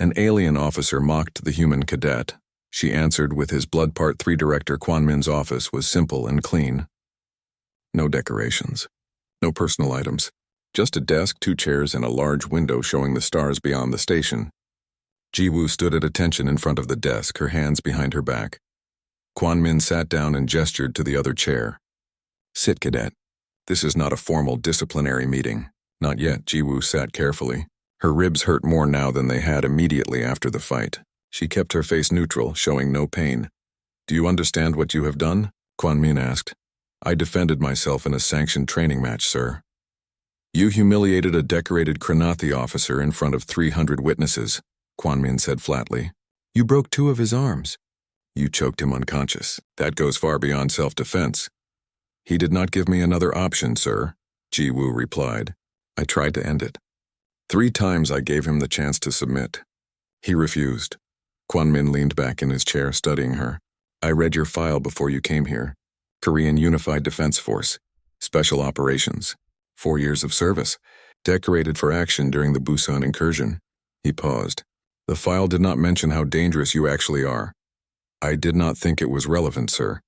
An alien officer mocked the human cadet. She answered with his Blood Part 3 director. Quan Min's office was simple and clean. No decorations. No personal items. Just a desk, 2 chairs, and a large window showing the stars beyond the station. Ji-woo stood at attention in front of the desk, her hands behind her back. Quan Min sat down and gestured to the other chair. Sit, cadet. This is not a formal disciplinary meeting. Not yet. Ji-woo sat carefully. Her ribs hurt more now than they had immediately after the fight. She kept her face neutral, showing no pain. Do you understand what you have done? Quan Min asked. I defended myself in a sanctioned training match, sir. You humiliated a decorated Krenathi officer in front of 300 witnesses, Quan Min said flatly. You broke 2 of his arms. You choked him unconscious. That goes far beyond self-defense. He did not give me another option, sir, Ji-woo replied. I tried to end it. 3 times I gave him the chance to submit. He refused. Quan Min leaned back in his chair, studying her. I read your file before you came here. Korean Unified Defense Force. Special Operations. 4 years of service. Decorated for action during the Busan incursion. He paused. The file did not mention how dangerous you actually are. I did not think it was relevant, sir.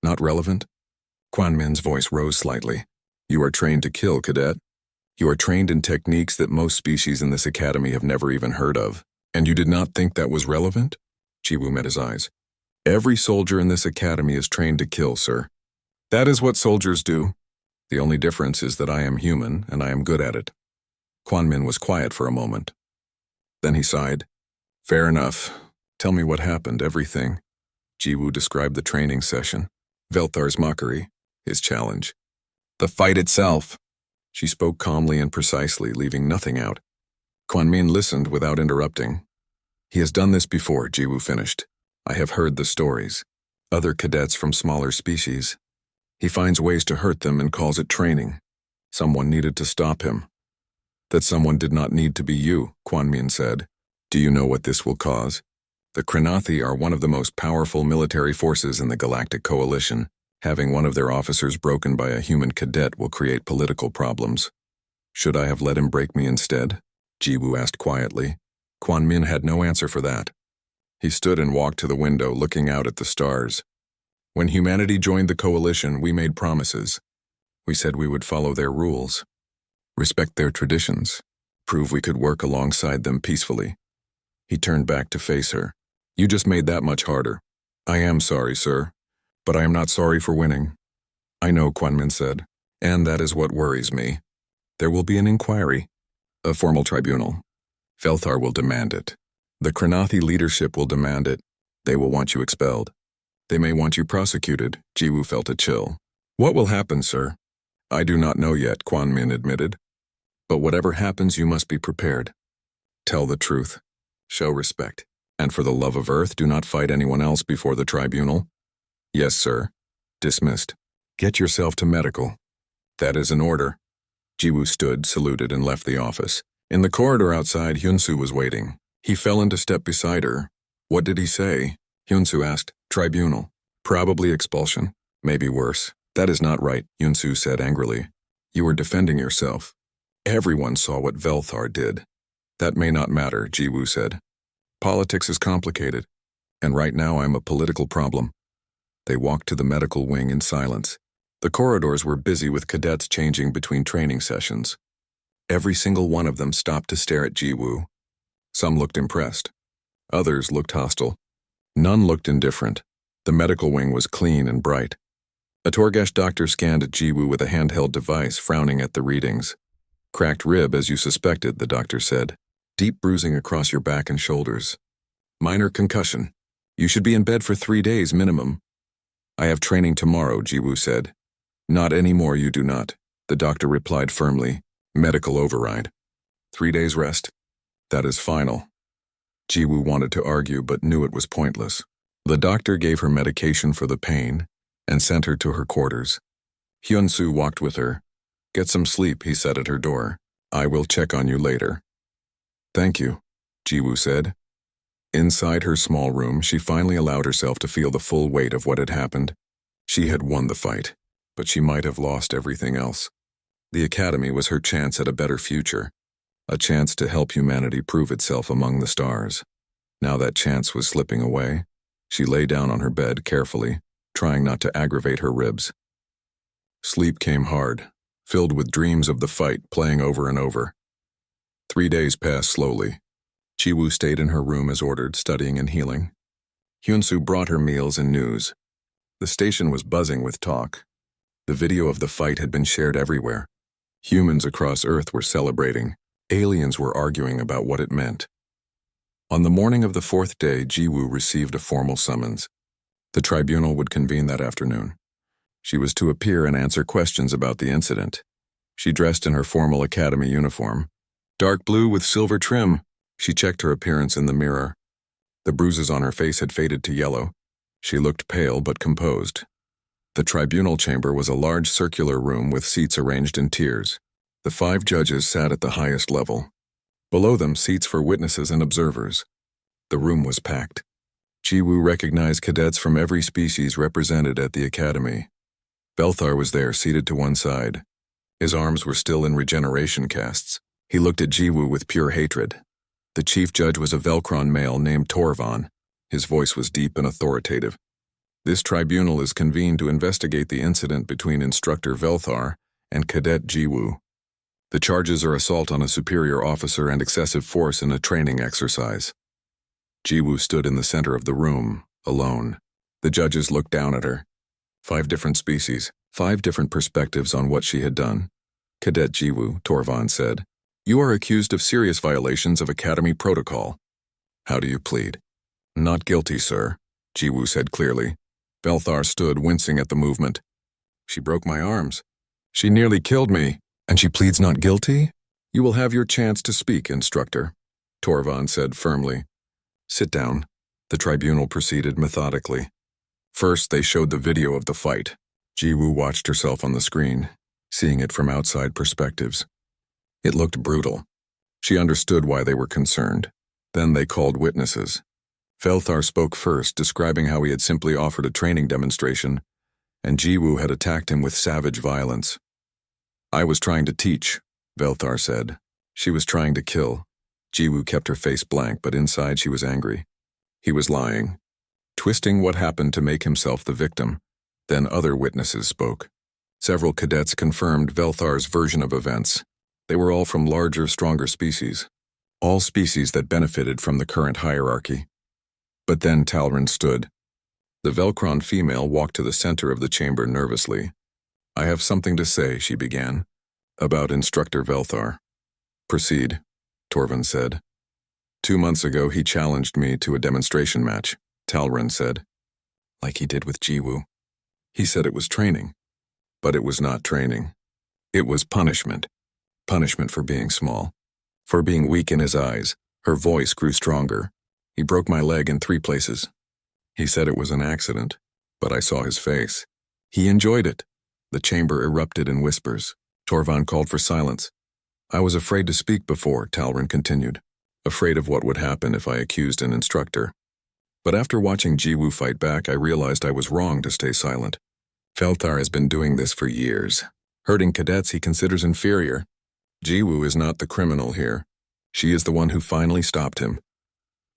Not relevant? Quan Min's voice rose slightly. You are trained to kill, cadet. You are trained in techniques that most species in this academy have never even heard of. And you did not think that was relevant? Ji-woo met his eyes. Every soldier in this academy is trained to kill, sir. That is what soldiers do. The only difference is that I am human, and I am good at it. Quan Min was quiet for a moment. Then he sighed. Fair enough. Tell me what happened, everything. Ji-woo described the training session. Velthar's mockery, his challenge. The fight itself. She spoke calmly and precisely, leaving nothing out. Quan Min listened without interrupting. He has done this before, Ji-woo finished. I have heard the stories. Other cadets from smaller species. He finds ways to hurt them and calls it training. Someone needed to stop him. That someone did not need to be you, Quan Min said. Do you know what this will cause? The Krenathi are one of the most powerful military forces in the Galactic Coalition. Having one of their officers broken by a human cadet will create political problems. Should I have let him break me instead? Ji-woo asked quietly. Quan Min had no answer for that. He stood and walked to the window, looking out at the stars. When humanity joined the coalition, we made promises. We said we would follow their rules, respect their traditions, prove we could work alongside them peacefully. He turned back to face her. You just made that much harder. I am sorry, sir, but I am not sorry for winning. I know, Quan Min said, and that is what worries me. There will be an inquiry, a formal tribunal. Velthar will demand it. The Krenathi leadership will demand it. They will want you expelled. They may want you prosecuted. Ji-woo felt a chill. What will happen, sir? I do not know yet, Quan Min admitted. But whatever happens, you must be prepared. Tell the truth. Show respect. And for the love of Earth, do not fight anyone else before the tribunal. Yes, sir. Dismissed. Get yourself to medical. That is an order. Ji-woo stood, saluted, and left the office. In the corridor outside, Hyun-soo was waiting. He fell into step beside her. What did he say? Hyun-soo asked. Tribunal. Probably expulsion. Maybe worse. That is not right, Hyun-soo said angrily. You were defending yourself. Everyone saw what Velthar did. That may not matter, Ji-woo said. Politics is complicated, and right now I'm a political problem. They walked to the medical wing in silence. The corridors were busy with cadets changing between training sessions. Every single one of them stopped to stare at Ji-woo. Some looked impressed. Others looked hostile. None looked indifferent. The medical wing was clean and bright. A Torgesh doctor scanned Ji-woo with a handheld device, frowning at the readings. Cracked rib, as you suspected, the doctor said. Deep bruising across your back and shoulders. Minor concussion. You should be in bed for 3 days minimum. I have training tomorrow, Ji-woo said. Not anymore, you do not, the doctor replied firmly. Medical override. 3 days rest. That is final. Ji-woo wanted to argue but knew it was pointless. The doctor gave her medication for the pain and sent her to her quarters. Hyun-soo walked with her. Get some sleep, he said at her door. I will check on you later. Thank you, Ji-woo said. Inside her small room, she finally allowed herself to feel the full weight of what had happened. She had won the fight, but she might have lost everything else. The academy was her chance at a better future. A chance to help humanity prove itself among the stars. Now that chance was slipping away. She lay down on her bed carefully, trying not to aggravate her ribs. Sleep came hard, filled with dreams of the fight playing over and over. 3 days passed slowly. Jiwoo stayed in her room as ordered, studying and healing. Hyunsu brought her meals and news. The station was buzzing with talk. The video of the fight had been shared everywhere. Humans across Earth were celebrating. Aliens were arguing about what it meant. On the morning of the 4th day, Jiwoo received a formal summons. The tribunal would convene that afternoon. She was to appear and answer questions about the incident. She dressed in her formal academy uniform. Dark blue with silver trim. She checked her appearance in the mirror. The bruises on her face had faded to yellow. She looked pale but composed. The tribunal chamber was a large circular room with seats arranged in tiers. The 5 judges sat at the highest level. Below them, seats for witnesses and observers. The room was packed. Jiwoo recognized cadets from every species represented at the academy. Belthar was there, seated to one side. His arms were still in regeneration casts. He looked at Jiwoo with pure hatred. The chief judge was a Velkron male named Torvan. His voice was deep and authoritative. This tribunal is convened to investigate the incident between Instructor Velthar and Cadet Jiwoo. The charges are assault on a superior officer and excessive force in a training exercise. Jiwoo stood in the center of the room, alone. The judges looked down at her. 5 different species, 5 different perspectives on what she had done. Cadet Jiwoo, Torvan said, "You are accused of serious violations of Academy protocol. How do you plead?" "Not guilty, sir," Jiwoo said clearly. Belthar stood, wincing at the movement. "She broke my arms. She nearly killed me, and she pleads not guilty? You will have your chance to speak, instructor," Torvan said firmly. "Sit down." The tribunal proceeded methodically. First, they showed the video of the fight. Jiwoo watched herself on the screen, seeing it from outside perspectives. It looked brutal. She understood why they were concerned. Then they called witnesses. Velthar spoke first, describing how he had simply offered a training demonstration, and Jiwoo had attacked him with savage violence. "I was trying to teach," Velthar said. She was trying to kill. Jiwoo kept her face blank, but inside she was angry. He was lying, twisting what happened to make himself the victim. Then other witnesses spoke. Several cadets confirmed Velthar's version of events. They were all from larger, stronger species. All species that benefited from the current hierarchy. But then Talron stood. The Velkron female walked to the center of the chamber nervously. "I have something to say," she began, "about Instructor Velthar." "Proceed," Torvan said. "2 months ago he challenged me to a demonstration match," Talron said. "Like he did with Jiwoo. He said it was training. But it was not training. It was punishment. Punishment for being small. For being weak in his eyes." Her voice grew stronger. "He broke my leg in 3 places. He said it was an accident, but I saw his face. He enjoyed it." The chamber erupted in whispers. Torvan called for silence. "I was afraid to speak before," Talron continued. "Afraid of what would happen if I accused an instructor. But after watching Jiwoo fight back, I realized I was wrong to stay silent. Velthar has been doing this for years. Hurting cadets he considers inferior. Jiwoo is not the criminal here. She is the one who finally stopped him."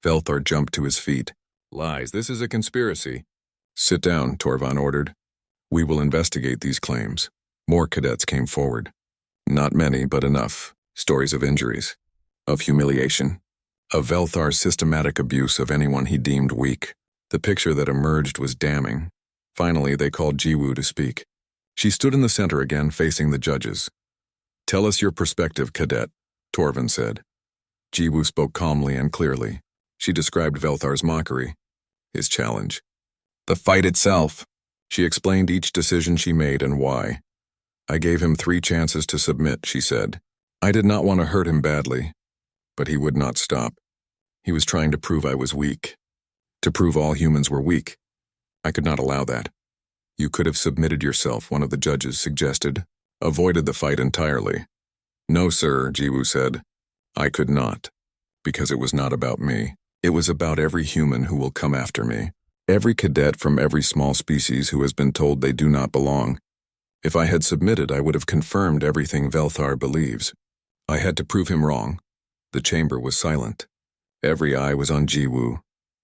Velthar jumped to his feet. "Lies, this is a conspiracy." "Sit down," Torvan ordered. "We will investigate these claims." More cadets came forward. Not many, but enough. Stories of injuries, of humiliation, of Velthar's systematic abuse of anyone he deemed weak. The picture that emerged was damning. Finally, they called Jiwoo to speak. She stood in the center again, facing the judges. "Tell us your perspective, cadet," Torvan said. Jiwoo spoke calmly and clearly. She described Velthar's mockery, his challenge, the fight itself. She explained each decision she made and why. "I gave him 3 chances to submit," she said. "I did not want to hurt him badly, but he would not stop. He was trying to prove I was weak, to prove all humans were weak. I could not allow that." "You could have submitted yourself," one of the judges suggested. "Avoided the fight entirely." "No, sir," Jiwoo said. "I could not, because it was not about me. It was about every human who will come after me. Every cadet from every small species who has been told they do not belong. If I had submitted, I would have confirmed everything Velthar believes. I had to prove him wrong. The chamber was silent. Every eye was on Jiwoo.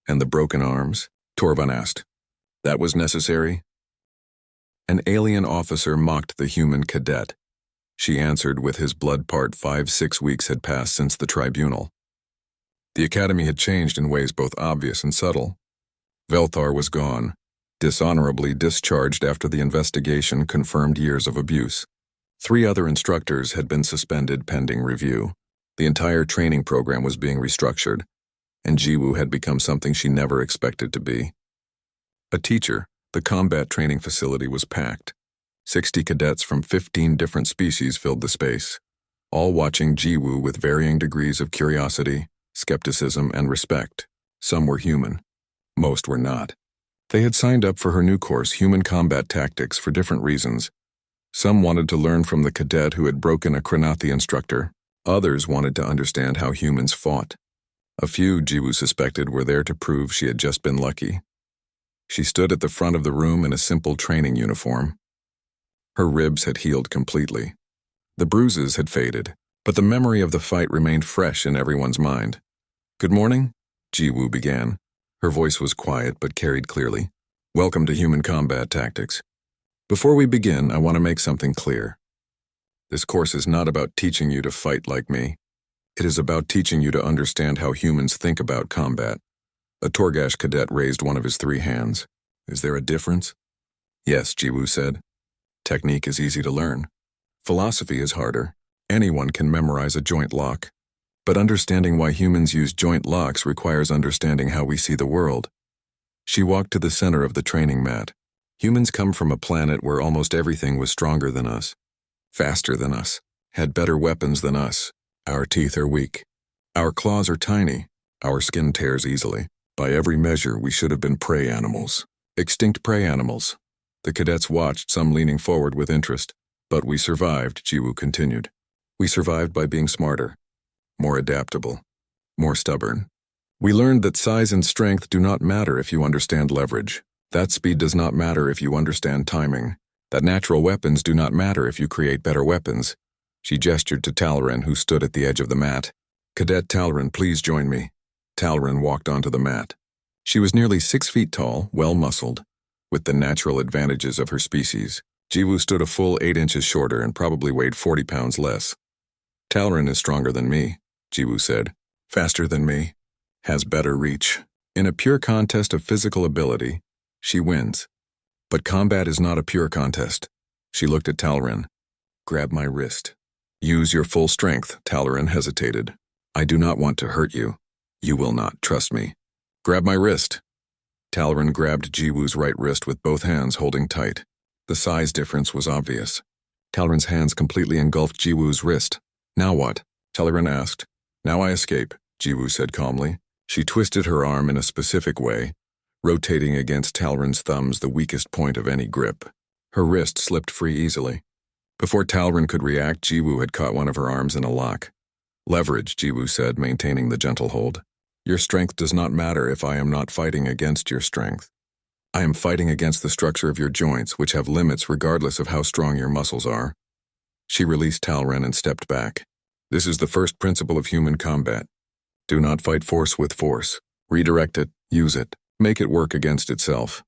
And the broken arms? Torvun asked. That was necessary? An alien officer mocked the human cadet. She answered with his blood part 5-6 weeks had passed since the tribunal. The academy had changed in ways both obvious and subtle. Velthar was gone, dishonorably discharged after the investigation confirmed years of abuse. 3 other instructors had been suspended pending review. The entire training program was being restructured, and Jiwoo had become something she never expected to be. A teacher, the combat training facility was packed. 60 cadets from 15 different species filled the space, all watching Jiwoo with varying degrees of curiosity, skepticism, and respect. Some were human. Most were not. They had signed up for her new course, Human Combat Tactics, for different reasons. Some wanted to learn from the cadet who had broken a Krenathi instructor. Others wanted to understand how humans fought. A few, Jiwoo suspected, were there to prove she had just been lucky. She stood at the front of the room in a simple training uniform. Her ribs had healed completely. The bruises had faded, but the memory of the fight remained fresh in everyone's mind. Good morning, Jiwoo began. Her voice was quiet but carried clearly. Welcome to Human Combat Tactics. Before we begin, I want to make something clear. This course is not about teaching you to fight like me. It is about teaching you to understand how humans think about combat. A Torgash cadet raised one of his 3 hands. Is there a difference? Yes, Jiwoo said. Technique is easy to learn. Philosophy is harder. Anyone can memorize a joint lock. But understanding why humans use joint locks requires understanding how we see the world. She walked to the center of the training mat. Humans come from a planet where almost everything was stronger than us, faster than us, had better weapons than us. Our teeth are weak. Our claws are tiny. Our skin tears easily. By every measure, we should have been prey animals. Extinct prey animals. The cadets watched, some leaning forward with interest. But we survived, Jiwoo continued. We survived by being smarter, more adaptable, more stubborn. We learned that size and strength do not matter if you understand leverage. That speed does not matter if you understand timing. That natural weapons do not matter if you create better weapons. She gestured to Talrin, who stood at the edge of the mat. Cadet Talrin, please join me. Talrin walked onto the mat. She was nearly 6 feet tall, well-muscled, with the natural advantages of her species. Jiwoo stood a full 8 inches shorter and probably weighed 40 pounds less. Talrin is stronger than me, Jiwoo said. Faster than me. Has better reach. In a pure contest of physical ability, she wins. But combat is not a pure contest. She looked at Talrin. Grab my wrist. Use your full strength, Talrin hesitated. I do not want to hurt you. You will not, trust me. Grab my wrist. Talrin grabbed Jiwoo's right wrist with both hands holding tight. The size difference was obvious. Talrin's hands completely engulfed Jiwoo's wrist. Now what? Talrin asked. Now I escape, Jiwoo said calmly. She twisted her arm in a specific way, rotating against Talrin's thumbs, the weakest point of any grip. Her wrist slipped free easily. Before Talrin could react, Jiwoo had caught one of her arms in a lock. Leverage, Jiwoo said, maintaining the gentle hold. Your strength does not matter if I am not fighting against your strength. I am fighting against the structure of your joints, which have limits regardless of how strong your muscles are. She released Talrin and stepped back. This is the first principle of human combat. Do not fight force with force. Redirect it, use it, make it work against itself.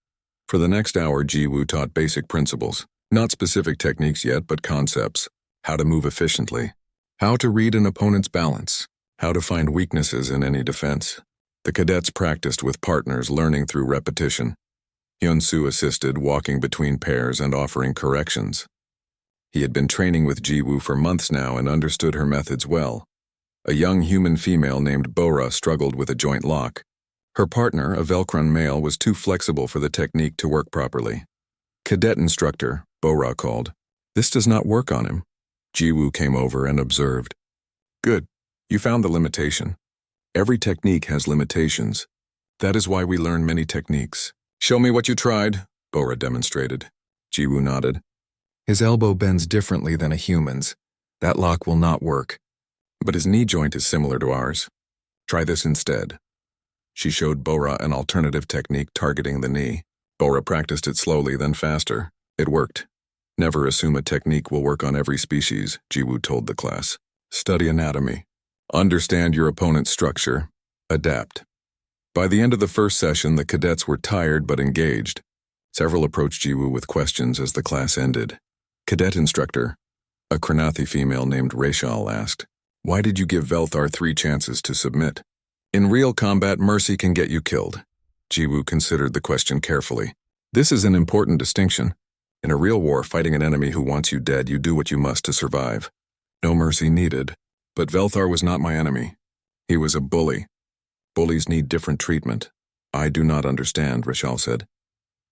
For the next hour, Jiwoo taught basic principles. Not specific techniques yet, but concepts. How to move efficiently. How to read an opponent's balance. How to find weaknesses in any defense. The cadets practiced with partners, learning through repetition. Hyun-soo assisted, walking between pairs and offering corrections. He had been training with Jiwoo for months now and understood her methods well. A young human female named Bora struggled with a joint lock. Her partner, a Velcron male, was too flexible for the technique to work properly. Cadet instructor, Bora called. This does not work on him. Jiwoo came over and observed. Good. You found the limitation. Every technique has limitations. That is why we learn many techniques. Show me what you tried, Bora demonstrated. Jiwoo nodded. His elbow bends differently than a human's. That lock will not work. But his knee joint is similar to ours. Try this instead. She showed Bora an alternative technique targeting the knee. Bora practiced it slowly, then faster. It worked. Never assume a technique will work on every species, Jiwoo told the class. Study anatomy. Understand your opponent's structure. Adapt. By the end of the first session, the cadets were tired but engaged. Several approached Jiwoo with questions as the class ended. Cadet instructor, a Kranathi female named Rachel, asked, "Why did you give Velthar 3 chances to submit? In real combat, mercy can get you killed." Jiwoo considered the question carefully. This is an important distinction. In a real war, fighting an enemy who wants you dead, you do what you must to survive. No mercy needed. But Velthar was not my enemy. He was a bully. Bullies need different treatment. I do not understand, Rachel said.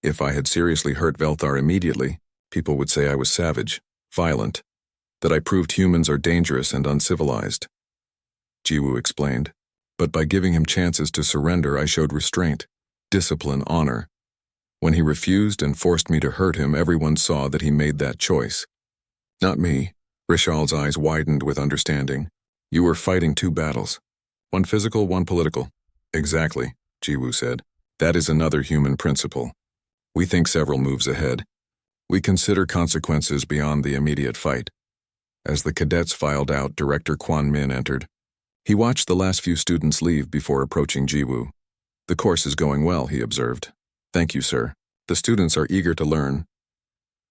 If I had seriously hurt Velthar immediately, people would say I was savage, violent, that I proved humans are dangerous and uncivilized. Jiwoo explained. But by giving him chances to surrender, I showed restraint, discipline, honor. When he refused and forced me to hurt him, everyone saw that he made that choice. Not me. Rishal's eyes widened with understanding. You were fighting 2 battles. One physical, one political. Exactly, Jiwoo said. That is another human principle. We think several moves ahead. We consider consequences beyond the immediate fight. As the cadets filed out, Director Kwon Min entered. He watched the last few students leave before approaching Jiwoo. The course is going well, he observed. Thank you, sir. The students are eager to learn.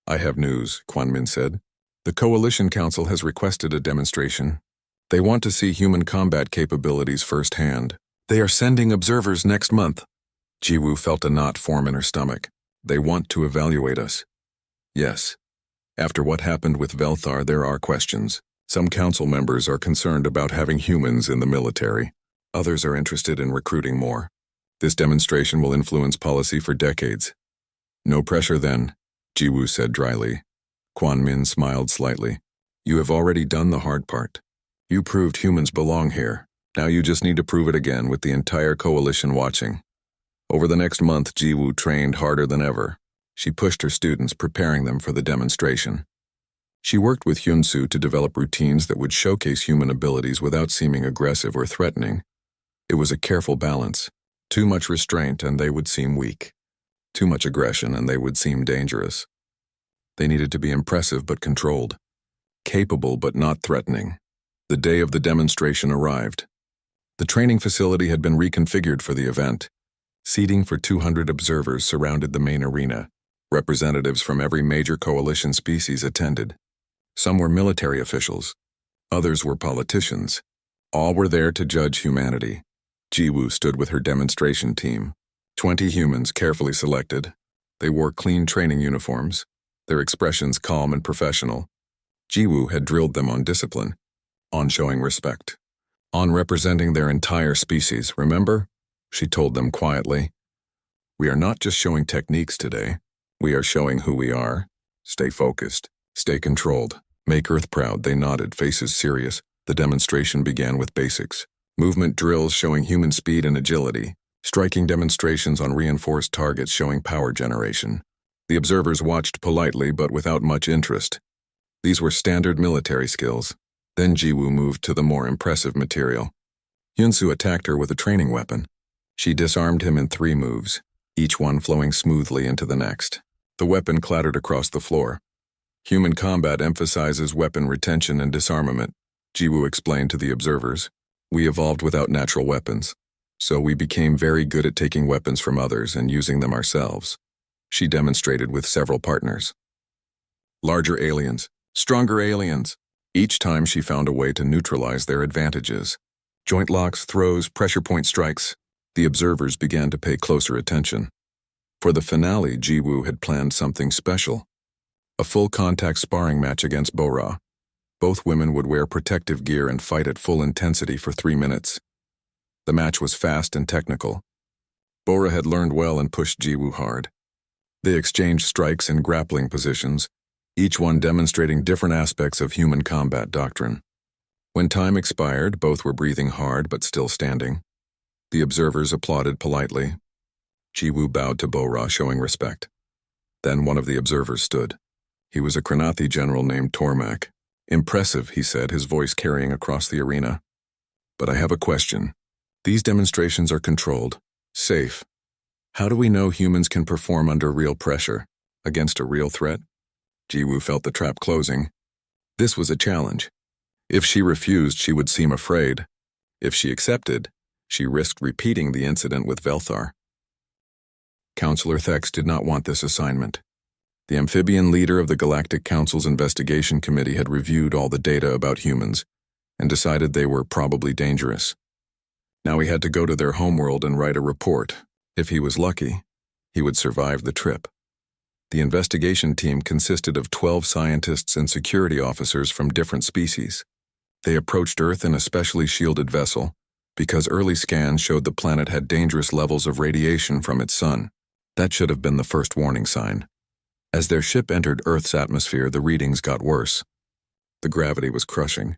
I have news, Kwon Min said. The Coalition Council has requested a demonstration. They want to see human combat capabilities firsthand. They are sending observers next month. Jiwoo felt a knot form in her stomach. They want to evaluate us. Yes. After what happened with Velthar, there are questions. Some council members are concerned about having humans in the military. Others are interested in recruiting more. This demonstration will influence policy for decades. No pressure then, Jiwoo said dryly. Kwon Min smiled slightly. You have already done the hard part. You proved humans belong here. Now you just need to prove it again with the entire coalition watching. Over the next month, Jiwoo trained harder than ever. She pushed her students, preparing them for the demonstration. She worked with Hyunsu to develop routines that would showcase human abilities without seeming aggressive or threatening. It was a careful balance. Too much restraint and they would seem weak. Too much aggression and they would seem dangerous. They needed to be impressive but controlled. Capable but not threatening. The day of the demonstration arrived. The training facility had been reconfigured for the event. Seating for 200 observers surrounded the main arena. Representatives from every major coalition species attended. Some were military officials. Others were politicians. All were there to judge humanity. Jiwoo stood with her demonstration team. 20 humans carefully selected. They wore clean training uniforms, their expressions calm and professional. Jiwoo had drilled them on discipline, on showing respect, on representing their entire species, remember? She told them quietly. We are not just showing techniques today. We are showing who we are. Stay focused. Stay controlled. Make Earth proud. They nodded, faces serious. The demonstration began with basics. Movement drills showing human speed and agility. Striking demonstrations on reinforced targets showing power generation. The observers watched politely but without much interest. These were standard military skills. Then Jiwoo moved to the more impressive material. Hyunsu attacked her with a training weapon. She disarmed him in 3 moves, each one flowing smoothly into the next. The weapon clattered across the floor. Human combat emphasizes weapon retention and disarmament, Jiwoo explained to the observers. We evolved without natural weapons, so we became very good at taking weapons from others and using them ourselves. She demonstrated with several partners. Larger aliens, stronger aliens. Each time she found a way to neutralize their advantages. Joint locks, throws, pressure point strikes. The observers began to pay closer attention. For the finale, Jiwoo had planned something special. A full-contact sparring match against Bora. Both women would wear protective gear and fight at full intensity for 3 minutes. The match was fast and technical. Bora had learned well and pushed Jiwoo hard. They exchanged strikes in grappling positions, each one demonstrating different aspects of human combat doctrine. When time expired, both were breathing hard but still standing. The observers applauded politely. Jiwoo bowed to Bora, showing respect. Then one of the observers stood. He was a Kranathi general named Tormak. Impressive, he said, his voice carrying across the arena. But I have a question. These demonstrations are controlled, safe. How do we know humans can perform under real pressure, against a real threat? Jiwoo felt the trap closing. This was a challenge. If she refused, she would seem afraid. If she accepted, she risked repeating the incident with Velthar. Counselor Thex did not want this assignment. The amphibian leader of the Galactic Council's investigation committee had reviewed all the data about humans and decided they were probably dangerous. Now he had to go to their homeworld and write a report. If he was lucky, he would survive the trip. The investigation team consisted of 12 scientists and security officers from different species. They approached Earth in a specially shielded vessel because early scans showed the planet had dangerous levels of radiation from its sun. That should have been the first warning sign. As their ship entered Earth's atmosphere, the readings got worse. The gravity was crushing.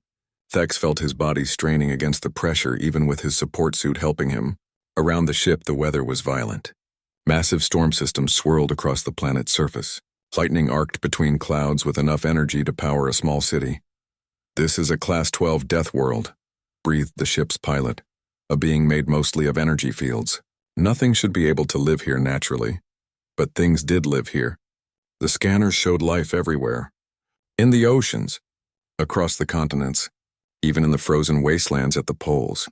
Thex felt his body straining against the pressure even with his support suit helping him. Around the ship, the weather was violent. Massive storm systems swirled across the planet's surface. Lightning arced between clouds with enough energy to power a small city. "This is a Class 12 death world," breathed the ship's pilot, a being made mostly of energy fields. Nothing should be able to live here naturally. But things did live here. The scanners showed life everywhere. In the oceans, across the continents, even in the frozen wastelands at the poles.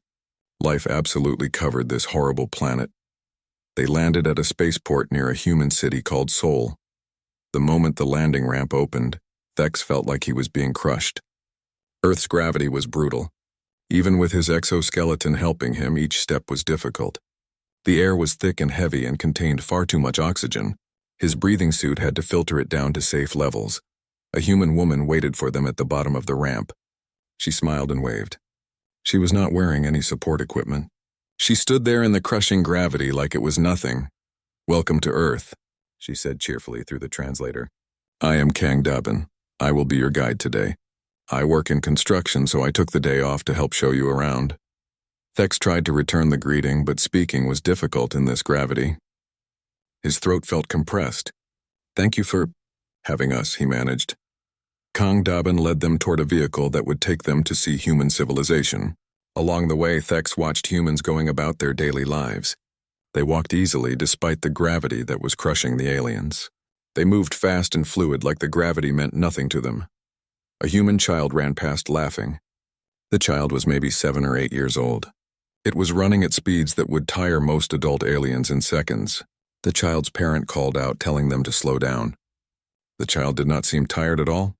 Life absolutely covered this horrible planet. They landed at a spaceport near a human city called Sol. The moment the landing ramp opened, Thex felt like he was being crushed. Earth's gravity was brutal. Even with his exoskeleton helping him, each step was difficult. The air was thick and heavy and contained far too much oxygen. His breathing suit had to filter it down to safe levels. A human woman waited for them at the bottom of the ramp. She smiled and waved. She was not wearing any support equipment. She stood there in the crushing gravity like it was nothing. "Welcome to Earth," she said cheerfully through the translator. "I am Kang Dabin. I will be your guide today. I work in construction, so I took the day off to help show you around." Thex tried to return the greeting, but speaking was difficult in this gravity. His throat felt compressed. "Thank you for having us," he managed. Kang Dabin led them toward a vehicle that would take them to see human civilization. Along the way, Thex watched humans going about their daily lives. They walked easily despite the gravity that was crushing the aliens. They moved fast and fluid like the gravity meant nothing to them. A human child ran past laughing. The child was maybe 7 or 8 years old. It was running at speeds that would tire most adult aliens in seconds. The child's parent called out, telling them to slow down. The child did not seem tired at all.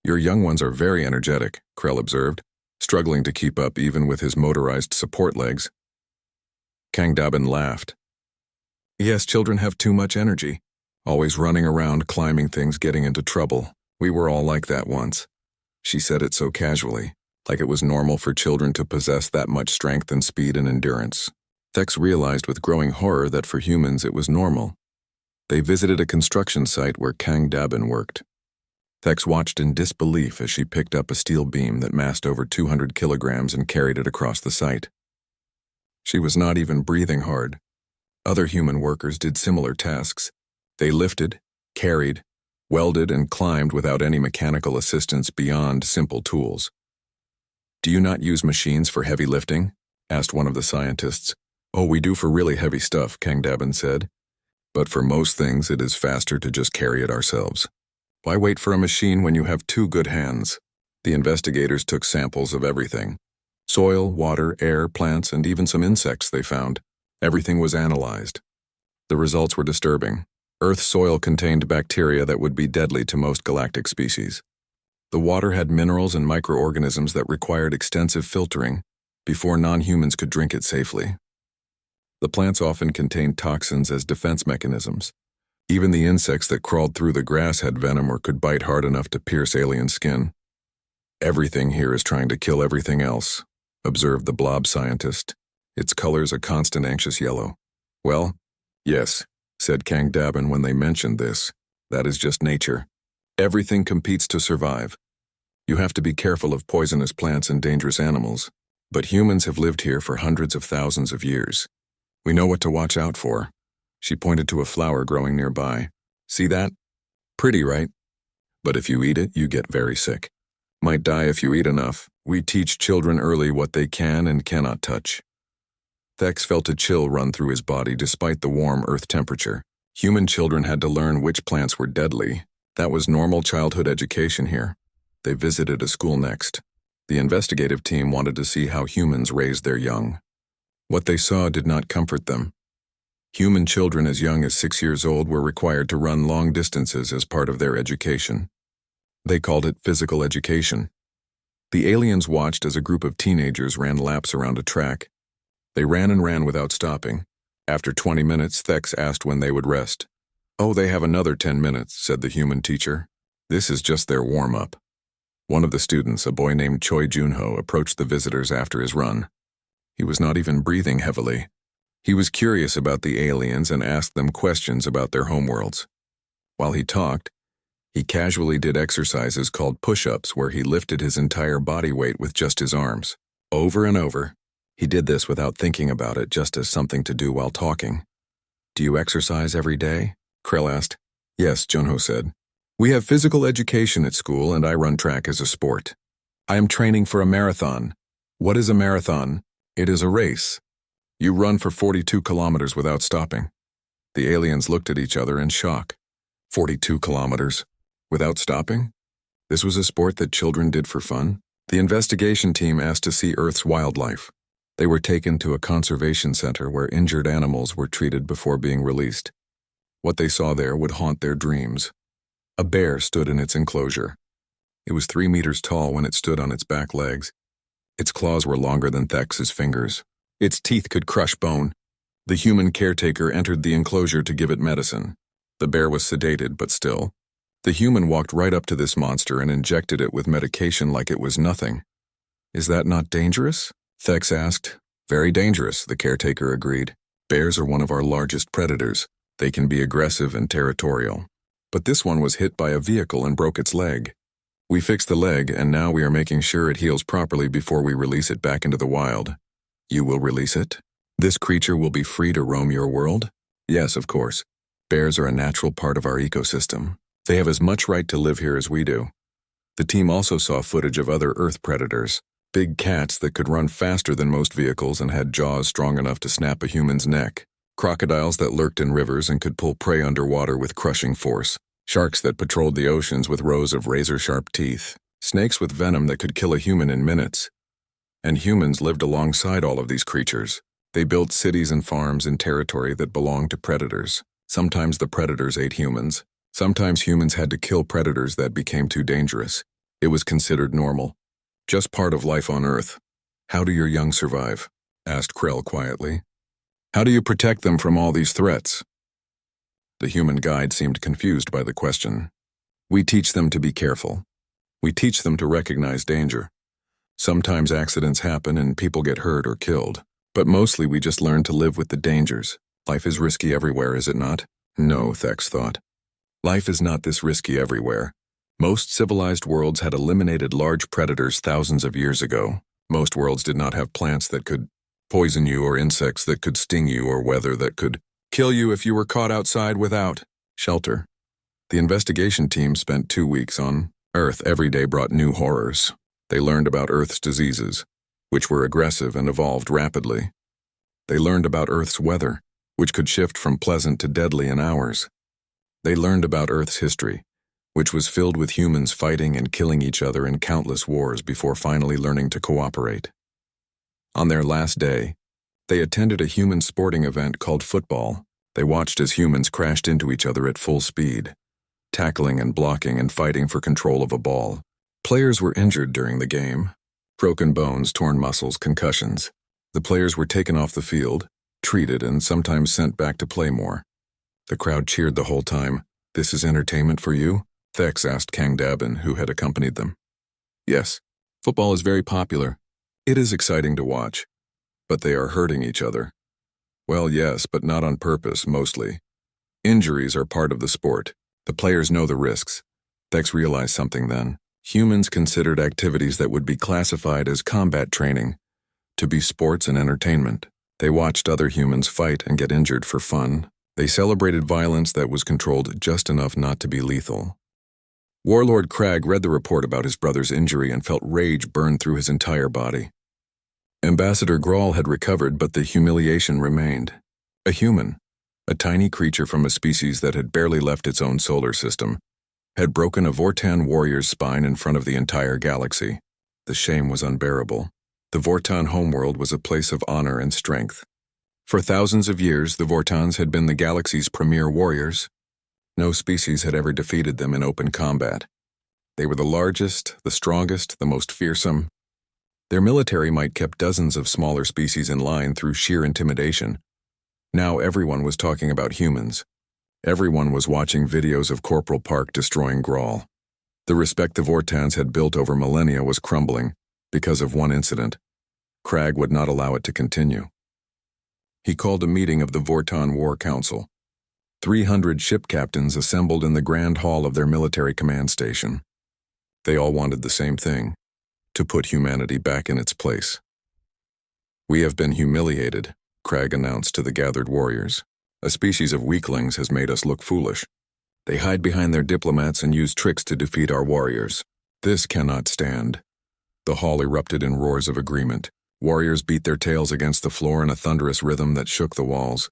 "Your young ones are very energetic," Krell observed, struggling to keep up even with his motorized support legs. Kang Dabin laughed. "Yes, children have too much energy. Always running around, climbing things, getting into trouble. We were all like that once." She said it so casually, like it was normal for children to possess that much strength and speed and endurance. Thex realized with growing horror that for humans it was normal. They visited a construction site where Kang Dabin worked. Thex watched in disbelief as she picked up a steel beam that massed over 200 kilograms and carried it across the site. She was not even breathing hard. Other human workers did similar tasks. They lifted, carried, welded, and climbed without any mechanical assistance beyond simple tools. "Do you not use machines for heavy lifting?" asked one of the scientists. "Oh, we do for really heavy stuff," Kang Dabin said. "But for most things, it is faster to just carry it ourselves. Why wait for a machine when you have 2 good hands?" The investigators took samples of everything. Soil, water, air, plants, and even some insects they found. Everything was analyzed. The results were disturbing. Earth's soil contained bacteria that would be deadly to most galactic species. The water had minerals and microorganisms that required extensive filtering before non-humans could drink it safely. The plants often contained toxins as defense mechanisms. Even the insects that crawled through the grass had venom or could bite hard enough to pierce alien skin. "Everything here is trying to kill everything else," observed the blob scientist, its colors a constant anxious yellow. "Well, yes," said Kang Dabin when they mentioned this. "That is just nature. Everything competes to survive. You have to be careful of poisonous plants and dangerous animals. But humans have lived here for hundreds of thousands of years. We know what to watch out for." She pointed to a flower growing nearby. "See that? Pretty, right? But if you eat it, you get very sick. Might die if you eat enough. We teach children early what they can and cannot touch." Thex felt a chill run through his body despite the warm Earth temperature. Human children had to learn which plants were deadly. That was normal childhood education here. They visited a school next. The investigative team wanted to see how humans raised their young. What they saw did not comfort them. Human children as young as 6 years old were required to run long distances as part of their education. They called it physical education. The aliens watched as a group of teenagers ran laps around a track. They ran and ran without stopping. After 20 minutes, Thex asked when they would rest. "Oh, they have another 10 minutes, said the human teacher. "This is just their warm-up." One of the students, a boy named Choi Junho, approached the visitors after his run. He was not even breathing heavily. He was curious about the aliens and asked them questions about their homeworlds. While he talked, he casually did exercises called push-ups where he lifted his entire body weight with just his arms, over and over. He did this without thinking about it, just as something to do while talking. "Do you exercise every day?" Krell asked. "Yes," Junho said. "We have physical education at school and I run track as a sport. I am training for a marathon." "What is a marathon?" "It is a race. You run for 42 kilometers without stopping." The aliens looked at each other in shock. 42 kilometers? Without stopping? This was a sport that children did for fun? The investigation team asked to see Earth's wildlife. They were taken to a conservation center where injured animals were treated before being released. What they saw there would haunt their dreams. A bear stood in its enclosure. It was 3 meters tall when it stood on its back legs. Its claws were longer than Thex's fingers. Its teeth could crush bone. The human caretaker entered the enclosure to give it medicine. The bear was sedated, but still. The human walked right up to this monster and injected it with medication like it was nothing. "Is that not dangerous?" Thex asked. "Very dangerous," the caretaker agreed. "Bears are one of our largest predators. They can be aggressive and territorial. But this one was hit by a vehicle and broke its leg. We fixed the leg, and now we are making sure it heals properly before we release it back into the wild." "You will release it? This creature will be free to roam your world?" "Yes, of course. Bears are a natural part of our ecosystem. They have as much right to live here as we do." The team also saw footage of other Earth predators. Big cats that could run faster than most vehicles and had jaws strong enough to snap a human's neck. Crocodiles that lurked in rivers and could pull prey underwater with crushing force. Sharks that patrolled the oceans with rows of razor-sharp teeth. Snakes with venom that could kill a human in minutes. And humans lived alongside all of these creatures. They built cities and farms in territory that belonged to predators. Sometimes the predators ate humans. Sometimes humans had to kill predators that became too dangerous. It was considered normal. Just part of life on Earth. "How do your young survive?" asked Krell quietly. "How do you protect them from all these threats?" The human guide seemed confused by the question. "We teach them to be careful. We teach them to recognize danger. Sometimes accidents happen and people get hurt or killed, but mostly we just learn to live with the dangers. Life is risky everywhere, is it not?" "No," Thex thought. "Life is not this risky everywhere. Most civilized worlds had eliminated large predators thousands of years ago. Most worlds did not have plants that could poison you or insects that could sting you or weather that could kill you if you were caught outside without shelter." The investigation team spent 2 weeks on Earth. Every day brought new horrors. They learned about Earth's diseases, which were aggressive and evolved rapidly. They learned about Earth's weather, which could shift from pleasant to deadly in hours. They learned about Earth's history, which was filled with humans fighting and killing each other in countless wars before finally learning to cooperate. On their last day, they attended a human sporting event called football. They watched as humans crashed into each other at full speed, tackling and blocking and fighting for control of a ball. Players were injured during the game. Broken bones, torn muscles, concussions. The players were taken off the field, treated, and sometimes sent back to play more. The crowd cheered the whole time. "This is entertainment for you?" Thex asked Kang Dabin, who had accompanied them. "Yes. Football is very popular. It is exciting to watch. But they are hurting each other." "Well, yes, but not on purpose, mostly. Injuries are part of the sport. The players know the risks." Thex realized something then. Humans considered activities that would be classified as combat training to be sports and entertainment. They watched other humans fight and get injured for fun. They celebrated violence that was controlled just enough not to be lethal. Warlord Crag read the report about his brother's injury and felt rage burn through his entire body. Ambassador Grawl had recovered, but the humiliation remained. A human, a tiny creature from a species that had barely left its own solar system, had broken a Vortan warrior's spine in front of the entire galaxy. The shame was unbearable. The Vortan homeworld was a place of honor and strength. For thousands of years, the Vortans had been the galaxy's premier warriors. No species had ever defeated them in open combat. They were the largest, the strongest, the most fearsome. Their military might keep dozens of smaller species in line through sheer intimidation. Now everyone was talking about humans. Everyone was watching videos of Corporal Park destroying Grawl. The respect the Vortans had built over millennia was crumbling because of one incident. Crag would not allow it to continue. He called a meeting of the Vortan War Council. 300 ship captains assembled in the grand hall of their military command station. They all wanted the same thing: to put humanity back in its place. "We have been humiliated," Crag announced to the gathered warriors. "A species of weaklings has made us look foolish. They hide behind their diplomats and use tricks to defeat our warriors. This cannot stand." The hall erupted in roars of agreement. Warriors beat their tails against the floor in a thunderous rhythm that shook the walls.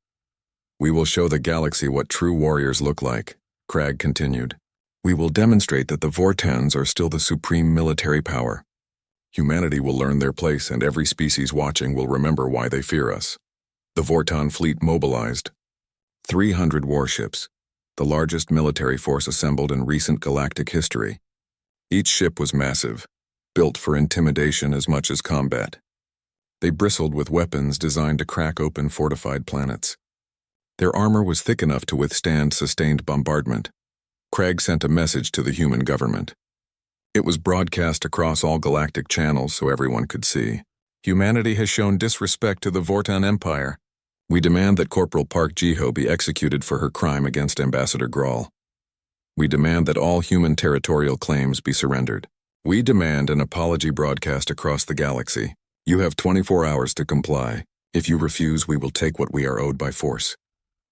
"We will show the galaxy what true warriors look like," Crag continued. "We will demonstrate that the Vortans are still the supreme military power. Humanity will learn their place, and every species watching will remember why they fear us." The Vortan fleet mobilized. 300 warships, the largest military force assembled in recent galactic history. Each ship was massive, built for intimidation as much as combat. They bristled with weapons designed to crack open fortified planets. Their armor was thick enough to withstand sustained bombardment. Crag sent a message to the human government. It was broadcast across all galactic channels so everyone could see. "Humanity has shown disrespect to the Vortan Empire. We demand that Corporal Park Jiho be executed for her crime against Ambassador Grawl. We demand that all human territorial claims be surrendered. We demand an apology broadcast across the galaxy. You have 24 hours to comply. If you refuse, we will take what we are owed by force."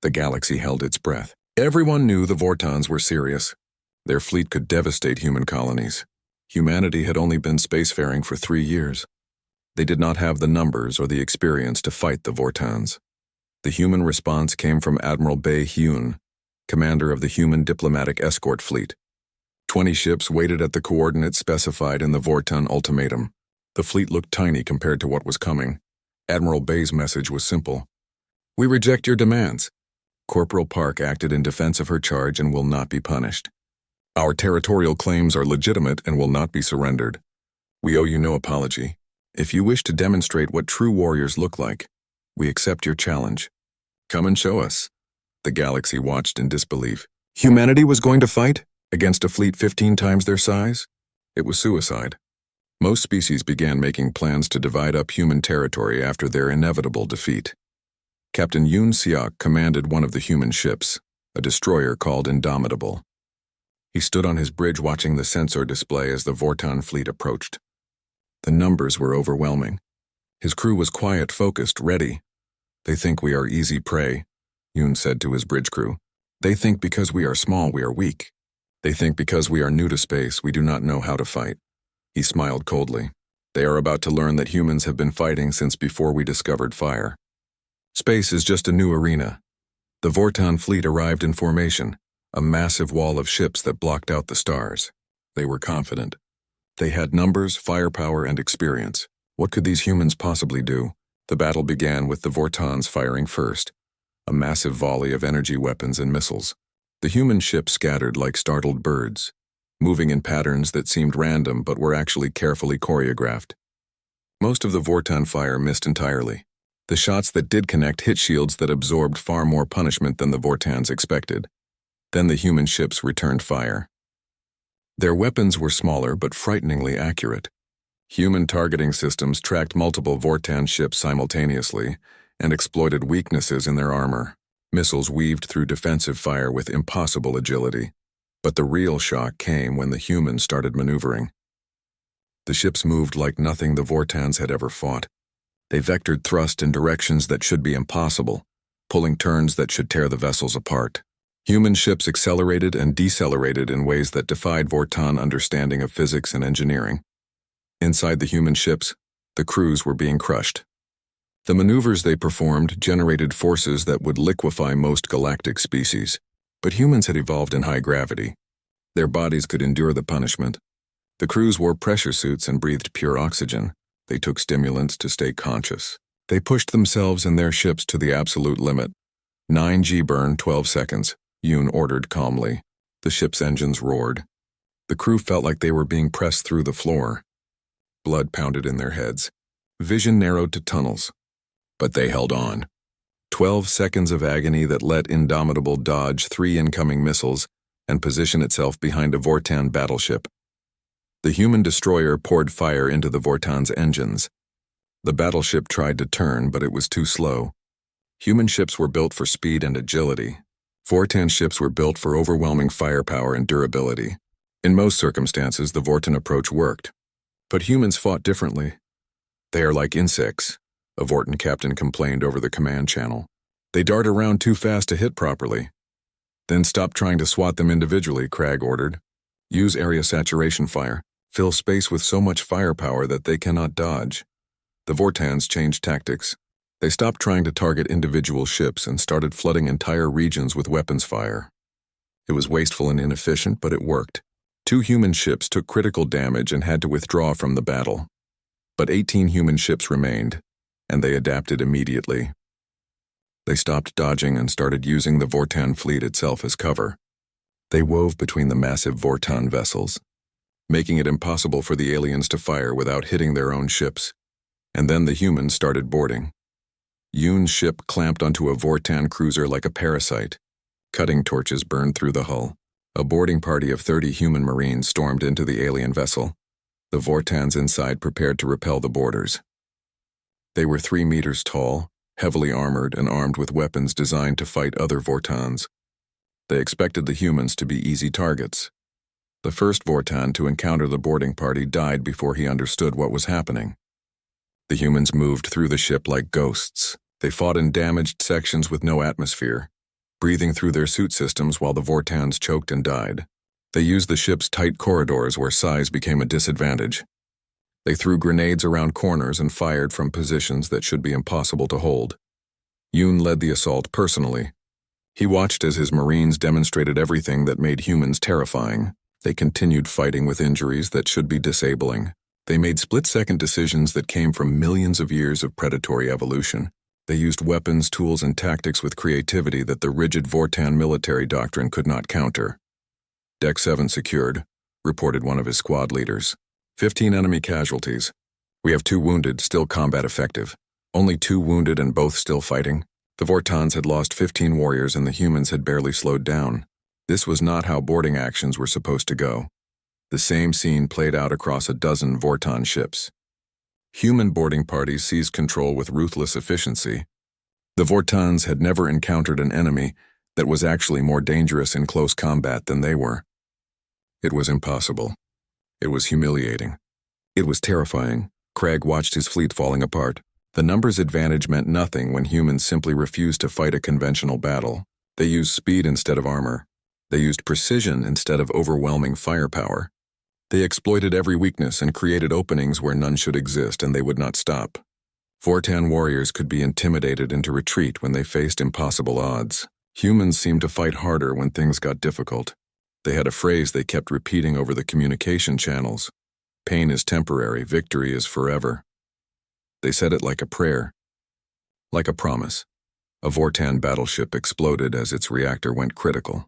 The galaxy held its breath. Everyone knew the Vortans were serious. Their fleet could devastate human colonies. Humanity had only been spacefaring for 3 years. They did not have the numbers or the experience to fight the Vortans. The human response came from Admiral Bae Hyun, commander of the human diplomatic escort fleet. 20 ships waited at the coordinates specified in the Vortan ultimatum. The fleet looked tiny compared to what was coming. Admiral Bae's message was simple: "We reject your demands. Corporal Park acted in defense of her charge and will not be punished. Our territorial claims are legitimate and will not be surrendered. We owe you no apology. If you wish to demonstrate what true warriors look like, we accept your challenge. Come and show us." The galaxy watched in disbelief. Humanity was going to fight against a fleet 15 times their size? It was suicide. Most species began making plans to divide up human territory after their inevitable defeat. Captain Yoon Seok commanded one of the human ships, a destroyer called Indomitable. He stood on his bridge watching the sensor display as the Vortan fleet approached. The numbers were overwhelming. His crew was quiet, focused, ready. "They think we are easy prey," Yoon said to his bridge crew. "They think because we are small we are weak. They think because we are new to space we do not know how to fight." He smiled coldly. "They are about to learn that humans have been fighting since before we discovered fire. Space is just a new arena." The Vortan fleet arrived in formation, a massive wall of ships that blocked out the stars. They were confident. They had numbers, firepower, and experience. What could these humans possibly do? The battle began with the Vortans firing first, a massive volley of energy weapons and missiles. The human ships scattered like startled birds, moving in patterns that seemed random but were actually carefully choreographed. Most of the Vortan fire missed entirely. The shots that did connect hit shields that absorbed far more punishment than the Vortans expected. Then the human ships returned fire. Their weapons were smaller but frighteningly accurate. Human targeting systems tracked multiple Vortan ships simultaneously and exploited weaknesses in their armor. Missiles weaved through defensive fire with impossible agility. But the real shock came when the humans started maneuvering. The ships moved like nothing the Vortans had ever fought. They vectored thrust in directions that should be impossible, pulling turns that should tear the vessels apart. Human ships accelerated and decelerated in ways that defied Vortan understanding of physics and engineering. Inside the human ships, the crews were being crushed. The maneuvers they performed generated forces that would liquefy most galactic species. But humans had evolved in high gravity. Their bodies could endure the punishment. The crews wore pressure suits and breathed pure oxygen. They took stimulants to stay conscious. They pushed themselves and their ships to the absolute limit. 9G burn, 12 seconds, Yoon ordered calmly. The ship's engines roared. The crew felt like they were being pressed through the floor. Blood pounded in their heads. Vision narrowed to tunnels. But they held on. 12 seconds of agony that let Indomitable dodge 3 incoming missiles and position itself behind a Vortan battleship. The human destroyer poured fire into the Vortan's engines. The battleship tried to turn, but it was too slow. Human ships were built for speed and agility. Vortan ships were built for overwhelming firepower and durability. In most circumstances, the Vortan approach worked. But humans fought differently. They are like insects, a Vortan captain complained over the command channel. They dart around too fast to hit properly. Then stop trying to swat them individually, Cragg ordered. Use area saturation fire. Fill space with so much firepower that they cannot dodge. The Vortans changed tactics. They stopped trying to target individual ships and started flooding entire regions with weapons fire. It was wasteful and inefficient, but it worked. 2 human ships took critical damage and had to withdraw from the battle. But 18 human ships remained, and they adapted immediately. They stopped dodging and started using the Vortan fleet itself as cover. They wove between the massive Vortan vessels, making it impossible for the aliens to fire without hitting their own ships. And then the humans started boarding. Yoon's ship clamped onto a Vortan cruiser like a parasite. Cutting torches burned through the hull. A boarding party of 30 human marines stormed into the alien vessel. The Vortans inside prepared to repel the boarders. They were 3 meters tall, heavily armored and armed with weapons designed to fight other Vortans. They expected the humans to be easy targets. The first Vortan to encounter the boarding party died before he understood what was happening. The humans moved through the ship like ghosts. They fought in damaged sections with no atmosphere, breathing through their suit systems while the Vortans choked and died. They used the ship's tight corridors where size became a disadvantage. They threw grenades around corners and fired from positions that should be impossible to hold. Yoon led the assault personally. He watched as his Marines demonstrated everything that made humans terrifying. They continued fighting with injuries that should be disabling. They made split-second decisions that came from millions of years of predatory evolution. They used weapons, tools, and tactics with creativity that the rigid Vortan military doctrine could not counter. Deck 7 secured, reported one of his squad leaders. 15 enemy casualties. We have 2 wounded, still combat effective. Only 2 wounded and both still fighting. The Vortans had lost 15 warriors and the humans had barely slowed down. This was not how boarding actions were supposed to go. The same scene played out across a dozen Vortan ships. Human boarding parties seized control with ruthless efficiency. The Vortans had never encountered an enemy that was actually more dangerous in close combat than they were. It was impossible. It was humiliating. It was terrifying. Cragg watched his fleet falling apart. The numbers advantage meant nothing when humans simply refused to fight a conventional battle. They used speed instead of armor. They used precision instead of overwhelming firepower. They exploited every weakness and created openings where none should exist, and they would not stop. Vortan warriors could be intimidated into retreat when they faced impossible odds. Humans seemed to fight harder when things got difficult. They had a phrase they kept repeating over the communication channels. Pain is temporary, victory is forever. They said it like a prayer. Like a promise. A Vortan battleship exploded as its reactor went critical.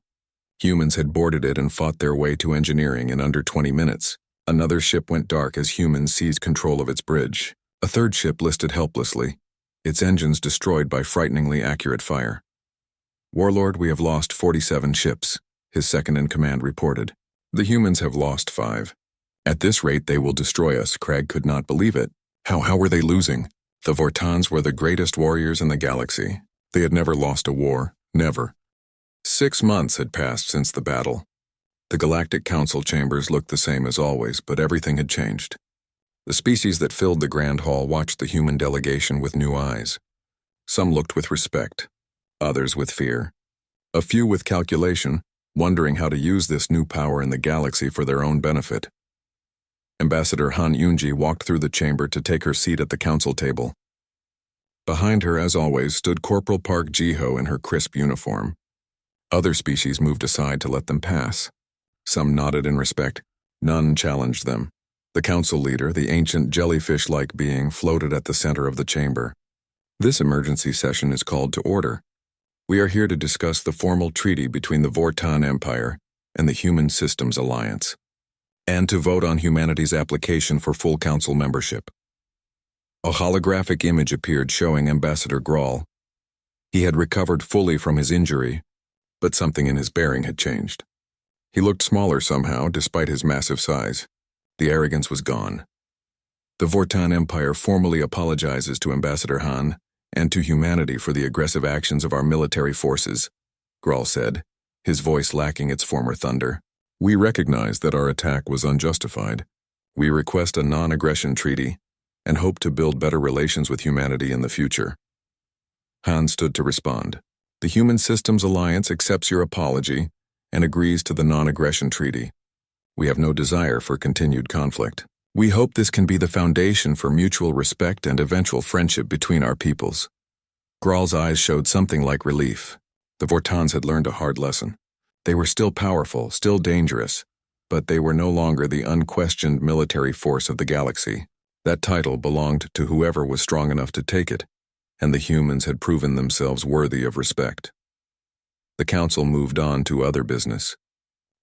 Humans had boarded it and fought their way to engineering in under 20 minutes. Another ship went dark as humans seized control of its bridge. A third ship listed helplessly, its engines destroyed by frighteningly accurate fire. Warlord, we have lost 47 ships, his second-in-command reported. The humans have lost 5. At this rate, they will destroy us. Cragg could not believe it. How were they losing? The Vortans were the greatest warriors in the galaxy. They had never lost a war. Never. 6 months had passed since the battle. The Galactic Council chambers looked the same as always, but everything had changed. The species that filled the Grand Hall watched the human delegation with new eyes. Some looked with respect, others with fear. A few with calculation, wondering how to use this new power in the galaxy for their own benefit. Ambassador Han Yunji walked through the chamber to take her seat at the council table. Behind her, as always, stood Corporal Park Jiho in her crisp uniform. Other species moved aside to let them pass. Some nodded in respect, None challenged them. The council leader, the ancient jellyfish-like being, floated at the center of the chamber. This emergency session is called to order. We are here to discuss the formal treaty between the Vortan Empire and the Human Systems Alliance, and to vote on humanity's application for full council membership. A holographic image appeared showing Ambassador Grawl. He had recovered fully from his injury, but something in his bearing had changed. He looked smaller somehow, despite his massive size. The arrogance was gone. The Vortan Empire formally apologizes to Ambassador Han and to humanity for the aggressive actions of our military forces, Grawl said, his voice lacking its former thunder. We recognize that our attack was unjustified. We request a non-aggression treaty and hope to build better relations with humanity in the future. Han stood to respond. The Human Systems Alliance accepts your apology and agrees to the non-aggression treaty. We have no desire for continued conflict. We hope this can be the foundation for mutual respect and eventual friendship between our peoples. Graal's eyes showed something like relief. The Vortans had learned a hard lesson. They were still powerful, still dangerous, but they were no longer the unquestioned military force of the galaxy. That title belonged to whoever was strong enough to take it, and the humans had proven themselves worthy of respect. The council moved on to other business.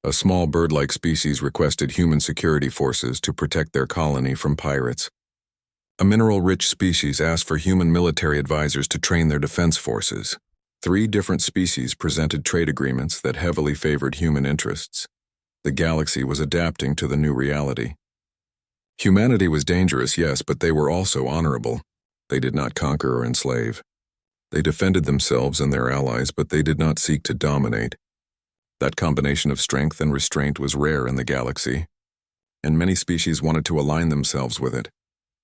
A small bird-like species requested human security forces to protect their colony from pirates. A mineral-rich species asked for human military advisors to train their defense forces. 3 different species presented trade agreements that heavily favored human interests. The galaxy was adapting to the new reality. Humanity was dangerous, yes, but they were also honorable. They did not conquer or enslave. They defended themselves and their allies, but they did not seek to dominate. That combination of strength and restraint was rare in the galaxy, and many species wanted to align themselves with it.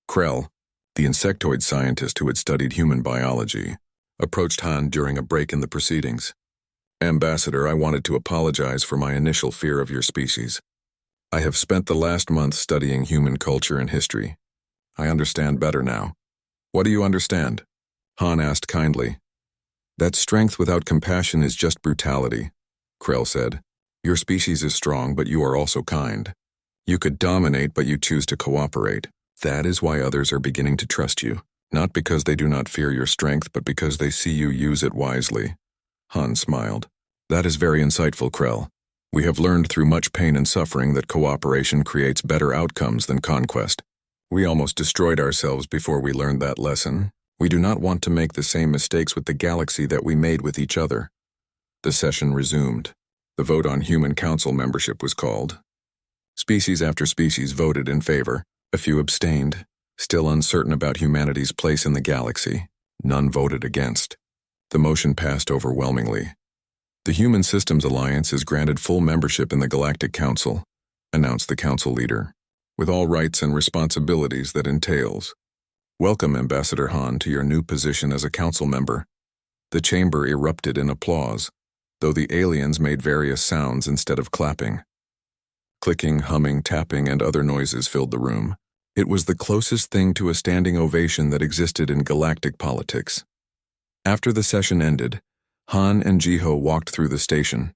Krell, the insectoid scientist who had studied human biology, approached Han during a break in the proceedings. Ambassador, I wanted to apologize for my initial fear of your species. I have spent the last month studying human culture and history. I understand better now. What do you understand? Han asked kindly. That strength without compassion is just brutality, Krell said. Your species is strong, but you are also kind. You could dominate, but you choose to cooperate. That is why others are beginning to trust you, not because they do not fear your strength, but because they see you use it wisely. Han smiled. That is very insightful, Krell. We have learned through much pain and suffering that cooperation creates better outcomes than conquest. We almost destroyed ourselves before we learned that lesson. We do not want to make the same mistakes with the galaxy that we made with each other. The session resumed. The vote on human council membership was called. Species after species voted in favor. A few abstained, still uncertain about humanity's place in the galaxy. None voted against. The motion passed overwhelmingly. The Human Systems Alliance is granted full membership in the Galactic Council, announced the council leader, with all rights and responsibilities that entails. Welcome, Ambassador Han, to your new position as a council member. The chamber erupted in applause, though the aliens made various sounds instead of clapping. Clicking, humming, tapping, and other noises filled the room. It was the closest thing to a standing ovation that existed in galactic politics. After the session ended, Han and Jiho walked through the station.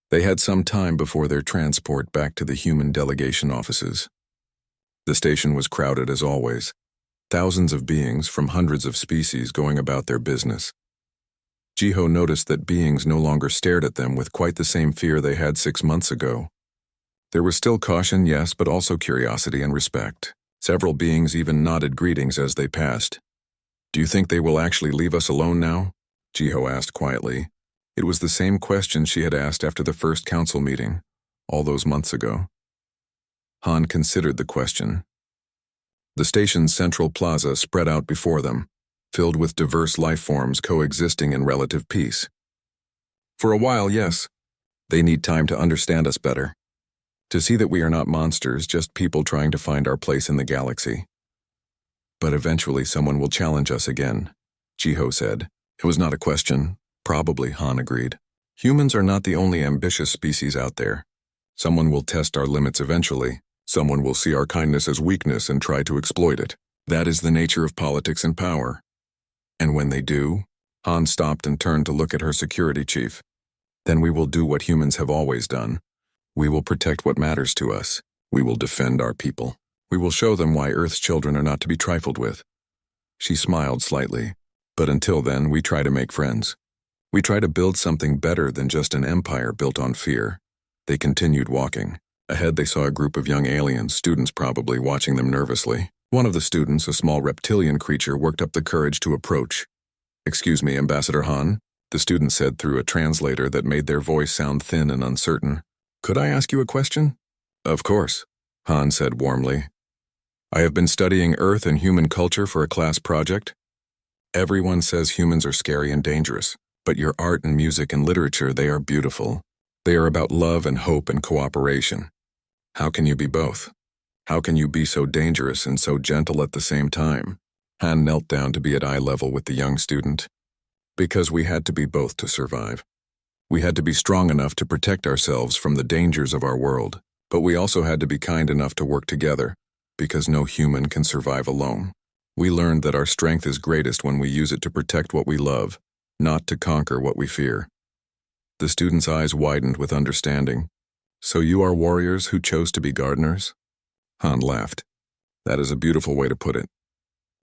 They had some time before their transport back to the human delegation offices. The station was crowded as always, thousands of beings from hundreds of species going about their business. Jiho noticed that beings no longer stared at them with quite the same fear they had 6 months ago. There was still caution, yes, but also curiosity and respect. Several beings even nodded greetings as they passed. Do you think they will actually leave us alone now? Jiho asked quietly. It was the same question she had asked after the first council meeting, all those months ago. Han considered the question. The station's central plaza spread out before them, filled with diverse life forms coexisting in relative peace. For a while, yes. They need time to understand us better. To see that we are not monsters, just people trying to find our place in the galaxy. But eventually someone will challenge us again, Jiho said. It was not a question. Probably, Han agreed. Humans are not the only ambitious species out there. Someone will test our limits eventually. Someone will see our kindness as weakness and try to exploit it. That is the nature of politics and power. And when they do, Han stopped and turned to look at her security chief. Then we will do what humans have always done. We will protect what matters to us. We will defend our people. We will show them why Earth's children are not to be trifled with." She smiled slightly. "But until then, we try to make friends. We try to build something better than just an empire built on fear." They continued walking. Ahead they saw a group of young aliens, students probably, watching them nervously. One of the students, a small reptilian creature, worked up the courage to approach. "Excuse me, Ambassador Han," the student said through a translator that made their voice sound thin and uncertain. "Could I ask you a question?" "Of course," Han said warmly. "I have been studying Earth and human culture for a class project. Everyone says humans are scary and dangerous, but your art and music and literature, they are beautiful. They are about love and hope and cooperation. How can you be both? How can you be so dangerous and so gentle at the same time?" Han knelt down to be at eye level with the young student. "Because we had to be both to survive. We had to be strong enough to protect ourselves from the dangers of our world, but we also had to be kind enough to work together, because no human can survive alone. We learned that our strength is greatest when we use it to protect what we love, not to conquer what we fear." The student's eyes widened with understanding. "So you are warriors who chose to be gardeners?" Han laughed. "That is a beautiful way to put it.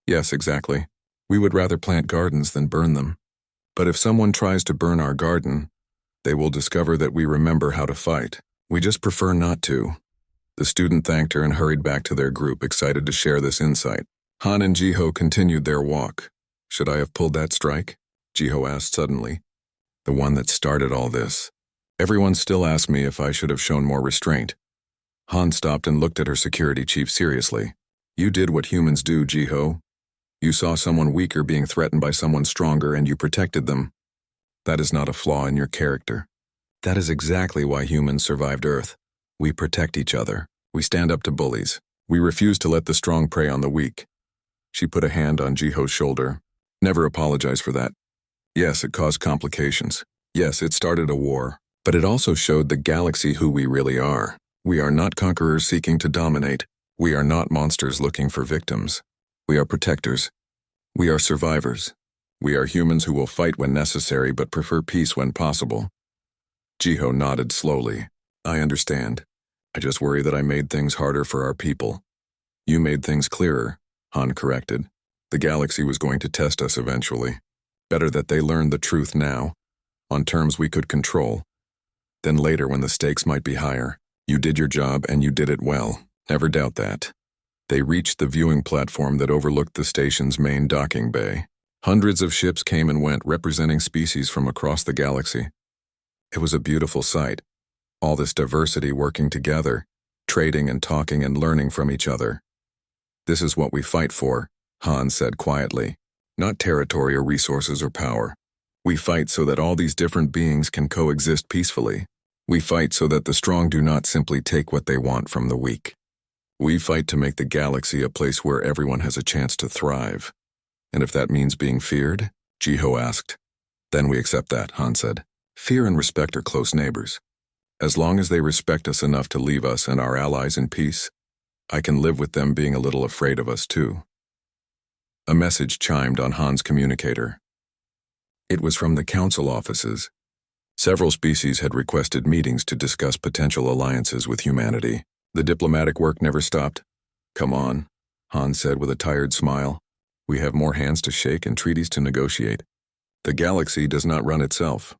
Yes, exactly. We would rather plant gardens than burn them. But if someone tries to burn our garden, they will discover that we remember how to fight. We just prefer not to." The student thanked her and hurried back to their group, excited to share this insight. Han and Jiho continued their walk. "Should I have pulled that strike?" Jiho asked suddenly. "The one that started all this. Everyone still asks me if I should have shown more restraint." Han stopped and looked at her security chief seriously. "You did what humans do, Jiho. You saw someone weaker being threatened by someone stronger and you protected them. That is not a flaw in your character. That is exactly why humans survived Earth. We protect each other. We stand up to bullies. We refuse to let the strong prey on the weak." She put a hand on Jiho's shoulder. "Never apologize for that. Yes, it caused complications. Yes, it started a war. But it also showed the galaxy who we really are. We are not conquerors seeking to dominate. We are not monsters looking for victims. We are protectors. We are survivors. We are humans who will fight when necessary but prefer peace when possible." Jiho nodded slowly. "I understand. I just worry that I made things harder for our people." "You made things clearer," Han corrected. "The galaxy was going to test us eventually. Better that they learned the truth now, on terms we could control. Then later when the stakes might be higher. You did your job and you did it well. Never doubt that." They reached the viewing platform that overlooked the station's main docking bay. Hundreds of ships came and went, representing species from across the galaxy. It was a beautiful sight. All this diversity working together, trading and talking and learning from each other. "This is what we fight for," Han said quietly. "Not territory or resources or power. We fight so that all these different beings can coexist peacefully. We fight so that the strong do not simply take what they want from the weak. We fight to make the galaxy a place where everyone has a chance to thrive. And if that means being feared?" Jiho asked. "Then we accept that," Han said. "Fear and respect are close neighbors. As long as they respect us enough to leave us and our allies in peace, I can live with them being a little afraid of us too." A message chimed on Han's communicator. It was from the council offices. Several species had requested meetings to discuss potential alliances with humanity. The diplomatic work never stopped. "Come on," Han said with a tired smile. "We have more hands to shake and treaties to negotiate. The galaxy does not run itself.